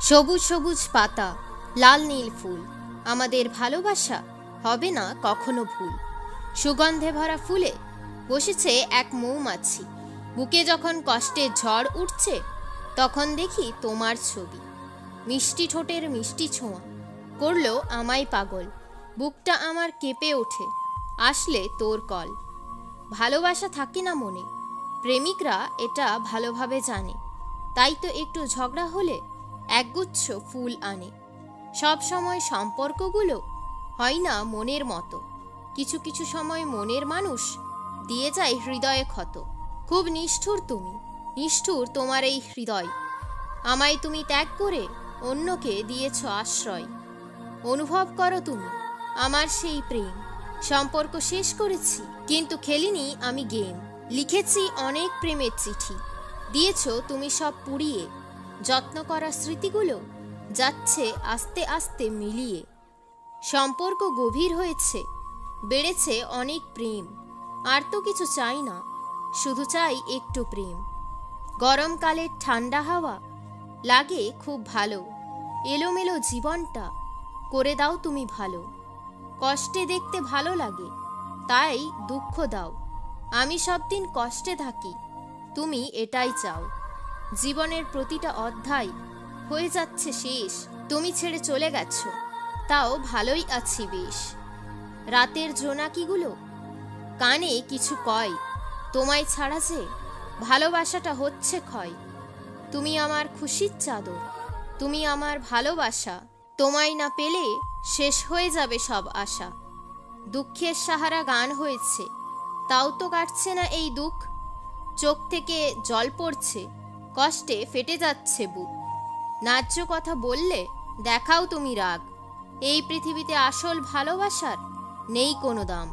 সবুজ সবুজ পাতা, লাল নীল ফুল, আমাদের ভালোবাসা হবে না কখনো ভুল। সুগন্ধে ভরা ফুলে বসেছে এক মৌমাছি, বুকে যখন কষ্টের ঝড় উঠছে তখন দেখি তোমার ছবি। মিষ্টি ঠোঁটের মিষ্টি ছোঁয়া করলো আমায় পাগল, বুকটা আমার কেঁপে ওঠে আসলে তোর কল। ভালোবাসা থাকে না মনে, প্রেমিকরা এটা ভালোভাবে জানে, তাই তো একটু ঝগড়া হলে একগুচ্ছ ফুল আনে। সব সময় সম্পর্কগুলো হয় না মনের মতো, কিছু কিছু সময় মনের মানুষ দিয়ে যায় হৃদয়ে ক্ষত। খুব নিষ্ঠুর তুমি, নিষ্ঠুর তোমার এই হৃদয়, আমায় তুমি ত্যাগ করে অন্যকে দিয়েছ আশ্রয়। অনুভব করো তুমি আমার সেই প্রেম, সম্পর্ক শেষ করেছি কিন্তু খেলিনি আমি গেম। লিখেছি অনেক প্রেমের চিঠি, দিয়েছ তুমি সব পুড়িয়ে, যত্ন করা স্মৃতিগুলো যাচ্ছে আস্তে আস্তে মিলিয়ে। সম্পর্ক গভীর হয়েছে, বেড়েছে অনেক প্রেম, আর তো কিছু চাই না, শুধু চাই একটু প্রেম। গরমকালের ঠান্ডা হাওয়া লাগে খুব ভালো, এলোমেলো জীবনটা করে দাও তুমি ভালো। কষ্টে দেখতে ভালো লাগে তাই দুঃখ দাও, আমি সব দিন কষ্টে থাকি তুমি এটাই চাও। জীবনের প্রতিটা অধ্যায় হয়ে যাচ্ছে শেষ, তুমি ছেড়ে চলে গেছো তাও ভালোই আছি বেশ। রাতের জোনাকিগুলো কানে কিছু কয়, তোমায় ছাড়া যে ভালোবাসাটা হচ্ছে ক্ষয়। তুমি আমার খুশির চাদর, তুমি আমার ভালোবাসা, তোমায় না পেলে শেষ হয়ে যাবে সব আশা। দুঃখের সাহারা গান হয়েছে, তাও তো কাটছে না এই দুঃখ, চোখ থেকে জল পড়ছে, কষ্টে ফেটে যাচ্ছে বুক। ন্যায্য কথা বললে দেখাও তুমি রাগ, এই পৃথিবীতে আসল ভালোবাসার নেই কোনো দাম।